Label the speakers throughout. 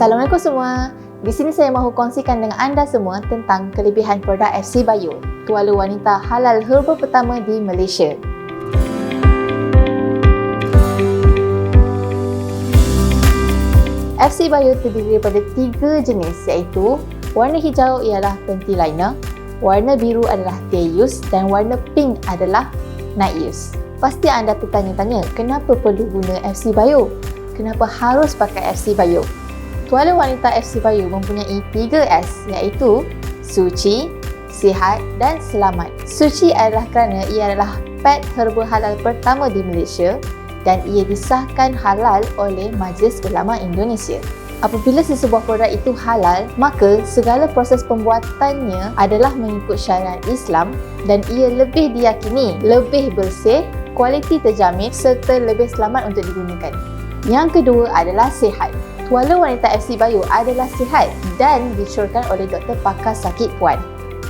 Speaker 1: Assalamualaikum semua. Di sini saya mahu kongsikan dengan anda semua tentang kelebihan produk FC Bio, tuala wanita halal herba pertama di Malaysia. FC Bio terdiri daripada 3 jenis, iaitu warna hijau ialah panty liner, warna biru adalah day use dan warna pink adalah night use. Pasti anda tertanya-tanya, kenapa perlu guna FC Bio? Kenapa harus pakai FC Bio? Tuala wanita FC Bio mempunyai 3S, iaitu suci, sihat dan selamat. Suci adalah kerana ia adalah pad herba halal pertama di Malaysia dan ia disahkan halal oleh Majlis Ulama Indonesia. Apabila sesebuah produk itu halal, maka segala proses pembuatannya adalah mengikut syariat Islam dan ia lebih diyakini, lebih bersih, kualiti terjamin serta lebih selamat untuk digunakan. Yang kedua adalah sihat. Tuala wanita FC Bio adalah sihat dan disyorkan oleh doktor pakar sakit puan.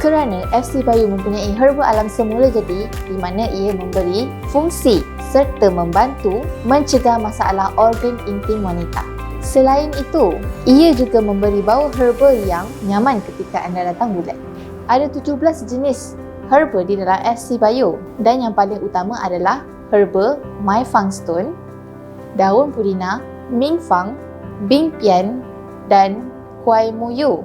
Speaker 1: Kerana FC Bio mempunyai herba alam semula jadi di mana ia memberi fungsi serta membantu mencegah masalah organ intim wanita. Selain itu, ia juga memberi bau herba yang nyaman ketika anda datang bulan. Ada 17 jenis herba di dalam FC Bio dan yang paling utama adalah herba My Fang Stone, daun purina, Ming Fang, Bing Pian dan Kuai Muyu.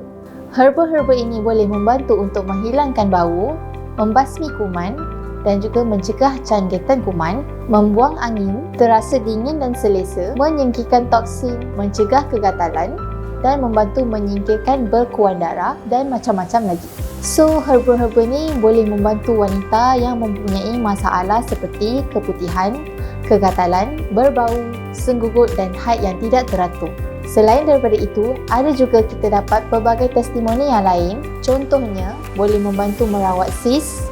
Speaker 1: Herba-herba ini boleh membantu untuk menghilangkan bau, membasmi kuman dan juga mencegah canggitan kuman, membuang angin, terasa dingin dan selesa, menyingkirkan toksin, mencegah kegatalan dan membantu menyingkirkan berkuan darah dan macam-macam lagi. So, herba-herba ni boleh membantu wanita yang mempunyai masalah seperti keputihan, kegatalan, berbau, senggugut dan haid yang tidak teratur. Selain daripada itu, ada juga kita dapat pelbagai testimoni yang lain. Contohnya, boleh membantu merawat sis,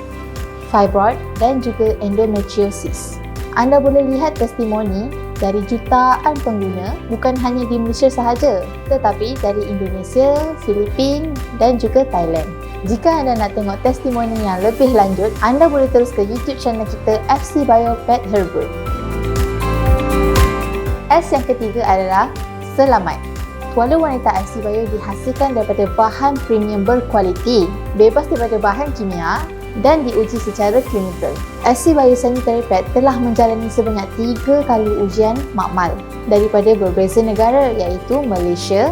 Speaker 1: fibroid dan juga endometriosis. Anda boleh lihat testimoni dari jutaan pengguna bukan hanya di Malaysia sahaja, tetapi dari Indonesia, Filipina dan juga Thailand. Jika anda nak tengok testimoni yang lebih lanjut, anda boleh terus ke YouTube channel kita FC Bio Pet Herba. S yang ketiga adalah selamat. Tuala wanita FC Bio dihasilkan daripada bahan premium berkualiti, bebas daripada bahan kimia dan diuji secara klinikal. FC Bio Sanitary Pad telah menjalani sebanyak 3 kali ujian makmal daripada berbeza negara iaitu Malaysia,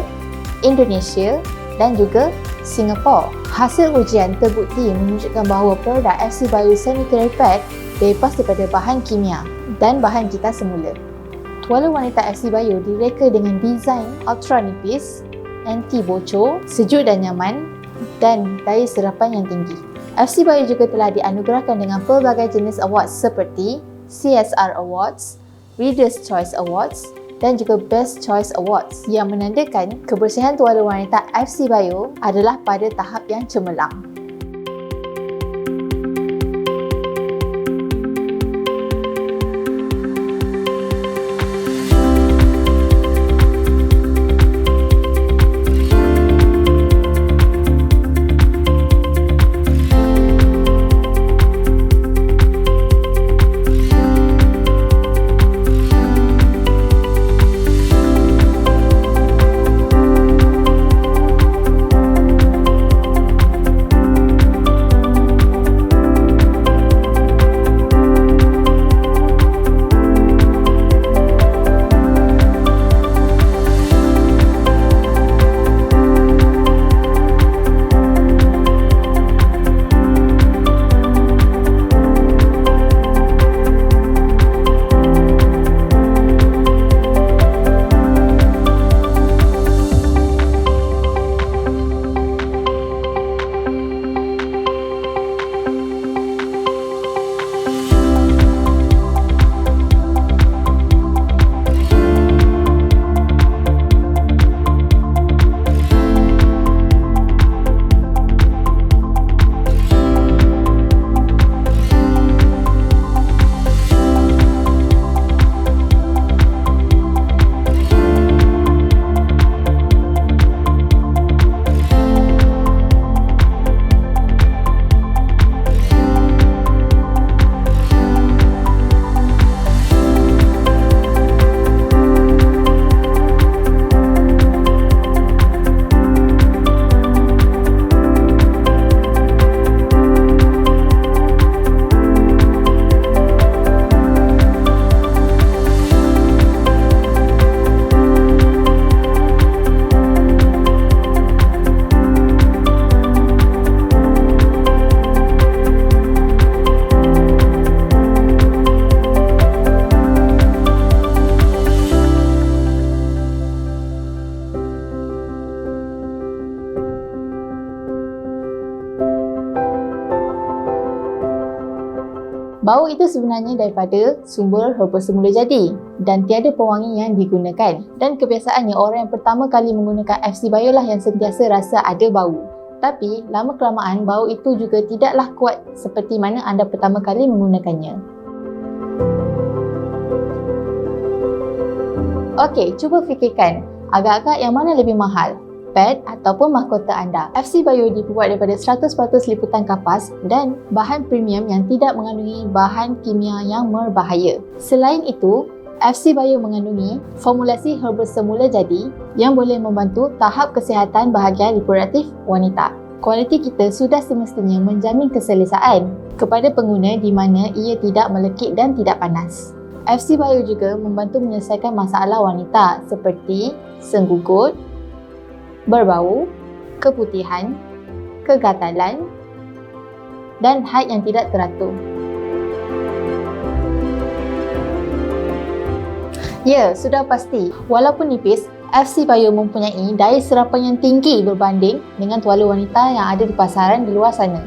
Speaker 1: Indonesia dan juga Singapura. Hasil ujian terbukti menunjukkan bahawa produk FC Bio Sanitary Pad bebas daripada bahan kimia dan bahan gitar semula. Tuala wanita FC Bio direka dengan desain ultra nipis, anti bocor, sejuk dan nyaman dan daya serapan yang tinggi. FC Bio juga telah dianugerahkan dengan pelbagai jenis awards seperti CSR Awards, Reader's Choice Awards dan juga Best Choice Awards yang menandakan kebersihan tuala wanita FC Bio adalah pada tahap yang cemerlang. Bau itu sebenarnya daripada sumber herba semula jadi dan tiada pewangi yang digunakan. Dan kebiasaannya orang yang pertama kali menggunakan FC Bio lah yang sentiasa rasa ada bau. Tapi lama kelamaan bau itu juga tidaklah kuat seperti mana anda pertama kali menggunakannya. Okey, cuba fikirkan agak-agak yang mana lebih mahal? Pet ataupun mahkota anda. FC Bio dibuat daripada 100% liputan kapas dan bahan premium yang tidak mengandungi bahan kimia yang berbahaya. Selain itu, FC Bio mengandungi formulasi herba semula jadi yang boleh membantu tahap kesihatan bahagian reproduktif wanita. Kualiti kita sudah semestinya menjamin keselesaan kepada pengguna di mana ia tidak melekit dan tidak panas. FC Bio juga membantu menyelesaikan masalah wanita seperti senggugut, berbau, keputihan, kegatalan dan haid yang tidak teratur. Ya, sudah pasti. Walaupun nipis, FC Bio mempunyai daya serapan yang tinggi berbanding dengan tuala wanita yang ada di pasaran di luar sana.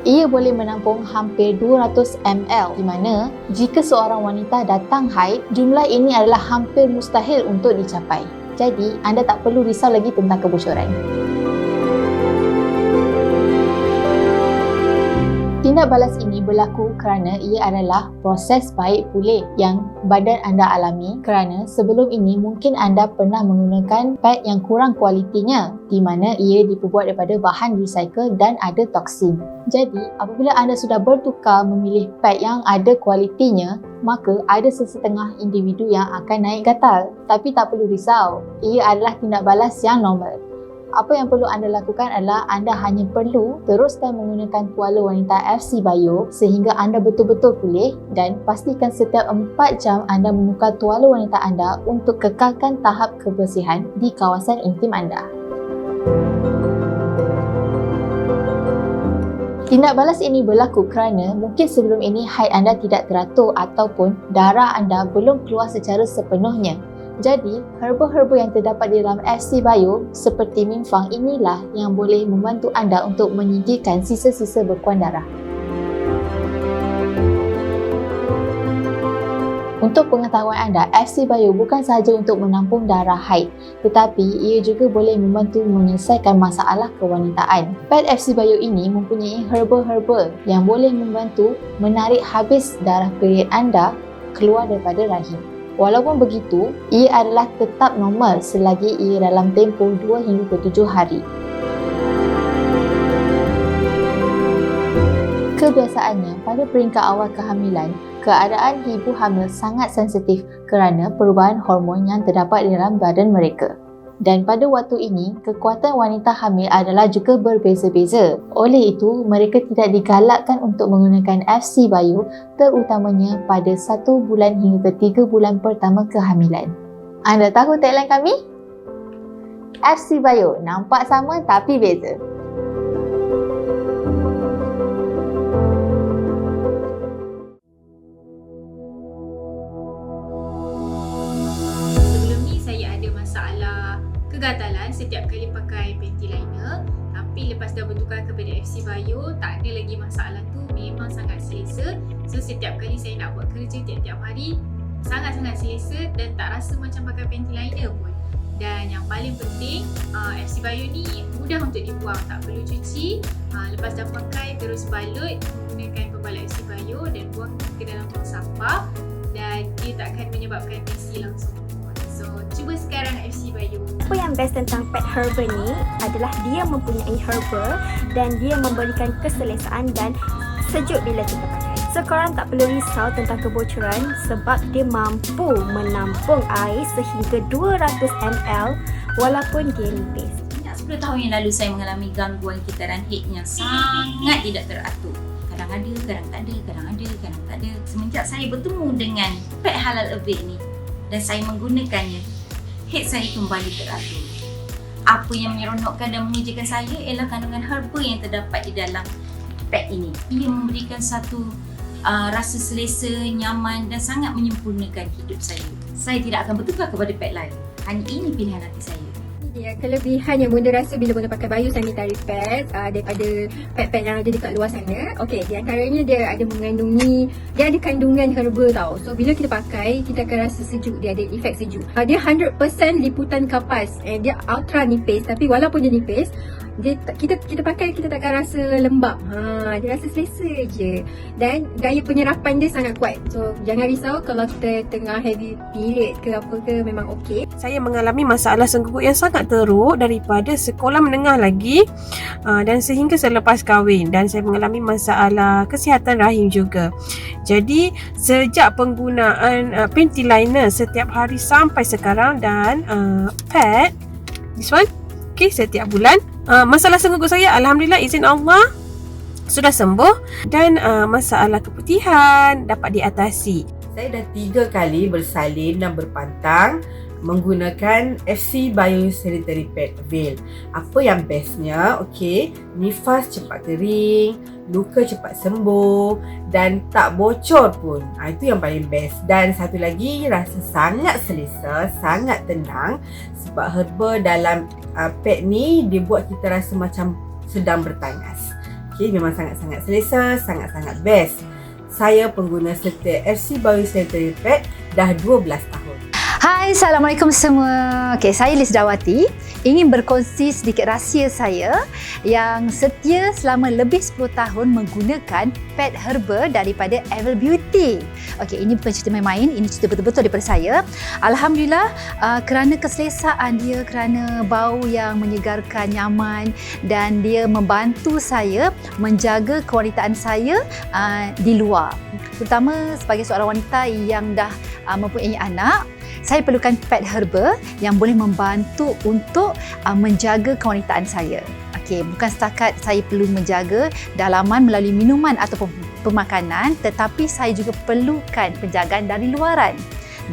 Speaker 1: Ia boleh menampung hampir 200 ml di mana jika seorang wanita datang haid, jumlah ini adalah hampir mustahil untuk dicapai. Jadi, anda tak perlu risau lagi tentang kebocoran. Tindak balas ini berlaku kerana ia adalah proses baik pulih yang badan anda alami kerana sebelum ini mungkin anda pernah menggunakan pad yang kurang kualitinya di mana ia diperbuat daripada bahan recycle dan ada toksin. Jadi, apabila anda sudah bertukar memilih pad yang ada kualitinya, maka ada sesetengah individu yang akan naik gatal. Tapi tak perlu risau, ia adalah tindak balas yang normal. Apa yang perlu anda lakukan adalah anda hanya perlu teruskan menggunakan tuala wanita FC Bio sehingga anda betul-betul pulih dan pastikan setiap 4 jam anda menukar tuala wanita anda untuk kekalkan tahap kebersihan di kawasan intim anda. Tindak balas ini berlaku kerana mungkin sebelum ini haid anda tidak teratur ataupun darah anda belum keluar secara sepenuhnya. Jadi, herba-herba yang terdapat di dalam FC Bio seperti Minfang inilah yang boleh membantu anda untuk menyingkirkan sisa-sisa bekuan darah. Untuk pengetahuan anda, FC Bio bukan sahaja untuk menampung darah haid, tetapi ia juga boleh membantu menyelesaikan masalah kewanitaan. Pad FC Bio ini mempunyai herba-herba yang boleh membantu menarik habis darah period anda keluar daripada rahim. Walaupun begitu, ia adalah tetap normal selagi ia dalam tempoh 2 hingga 7 hari. Kebiasaannya, pada peringkat awal kehamilan, keadaan ibu hamil sangat sensitif kerana perubahan hormon yang terdapat di dalam badan mereka. Dan pada waktu ini, kekuatan wanita hamil adalah juga berbeza-beza. Oleh itu, mereka tidak digalakkan untuk menggunakan FC Bio terutamanya pada 1 bulan hingga 3 bulan pertama kehamilan. Anda tahu tagline kami? FC Bio, nampak sama tapi beza.
Speaker 2: Kegatalan setiap kali pakai panty liner, tapi lepas dah bertukar kepada FC Bio, tak ada lagi masalah tu, memang sangat selesa. So setiap kali saya nak buat kerja tiap-tiap hari, sangat-sangat selesa dan tak rasa macam pakai panty liner pun. Dan yang paling penting, FC Bio ni mudah untuk dibuang, tak perlu cuci. Lepas dah pakai, terus balut menggunakan pembalut FC Bio dan buang ke dalam tong sampah dan dia tak akan menyebabkan messy langsung. So, cuba sekarang FC Bio.
Speaker 3: Apa yang best tentang pad herba ni adalah dia mempunyai herba dan dia memberikan keselesaan dan sejuk bila kita pakai. So, korang tak perlu risau tentang kebocoran sebab dia mampu menampung air sehingga 200 ml walaupun dia nipis.
Speaker 4: 10 tahun yang lalu saya mengalami gangguan kitaran haid yang sangat tidak teratur. Kadang ada, kadang tak ada, kadang ada, kadang tak ada. Semenjak saya bertemu dengan pad halal Awake ni dan saya menggunakannya, haid saya kembali teratur. Apa yang menyeronokkan dan mengejakan saya ialah kandungan herba yang terdapat di dalam pad ini. Ia memberikan satu rasa selesa, nyaman dan sangat menyempurnakan hidup saya. Saya tidak akan bertukar kepada pad lain. Hanya ini pilihan hati saya.
Speaker 3: Ya, kelebihan yang Bunda rasa bila Bunda pakai Bio Sanitary Pads daripada pad-pad yang ada dekat luar sana. Okey, di antaranya dia ada dia ada kandungan herba tau. So bila kita pakai, kita akan rasa sejuk, dia ada efek sejuk. Dia 100% liputan kapas, dia ultra nipis, tapi walaupun dia nipis, kita pakai kita takkan rasa lembab. Dia rasa selesa je. Dan gaya penyerapan dia sangat kuat. So jangan risau kalau kita tengah heavy period ke apa ke, memang okey.
Speaker 5: Saya mengalami masalah sengguguk yang sangat teruk daripada sekolah menengah lagi dan sehingga selepas kahwin, dan saya mengalami masalah kesihatan rahim juga. Jadi sejak penggunaan panty liner setiap hari sampai sekarang dan pad this one setiap bulan, masalah sengguguk saya alhamdulillah izin Allah sudah sembuh dan masalah keputihan dapat diatasi.
Speaker 6: Saya dah 3 kali bersalin dan berpantang menggunakan FC Bio Sanitary Pad Avail. Apa yang bestnya, nifas cepat kering, luka cepat sembuh dan tak bocor pun. Itu yang paling best. Dan satu lagi, rasa sangat selesa, sangat tenang sebab herba dalam pad ni dia buat kita rasa macam sedang bertangas. Memang sangat-sangat selesa, sangat-sangat best. Saya pengguna setia FC Bio Sanitary Pad dah 12 tahun.
Speaker 7: Hai, Assalamualaikum semua. Saya Liz Dawati, ingin berkongsi sedikit rahsia saya yang setia selama lebih 10 tahun menggunakan pad herba daripada Ever Beauty. Ini bukan cerita main-main, ini cerita betul-betul daripada saya. Alhamdulillah, kerana keselesaan dia, kerana bau yang menyegarkan, nyaman, dan dia membantu saya menjaga kewanitaan saya di luar. Terutama sebagai seorang wanita yang dah mempunyai anak, saya perlukan pad herba yang boleh membantu untuk menjaga kewanitaan saya. Bukan setakat saya perlu menjaga dalaman melalui minuman ataupun pemakanan, tetapi saya juga perlukan penjagaan dari luaran.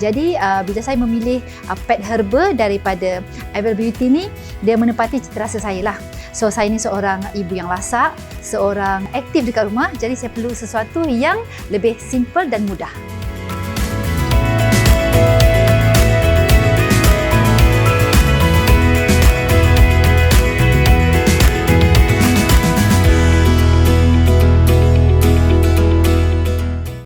Speaker 7: Jadi bila saya memilih pad herba daripada Ever Beauty ni, dia menepati cita rasa saya lah. So saya ni seorang ibu yang lasak, seorang aktif dekat rumah, jadi saya perlu sesuatu yang lebih simple dan mudah.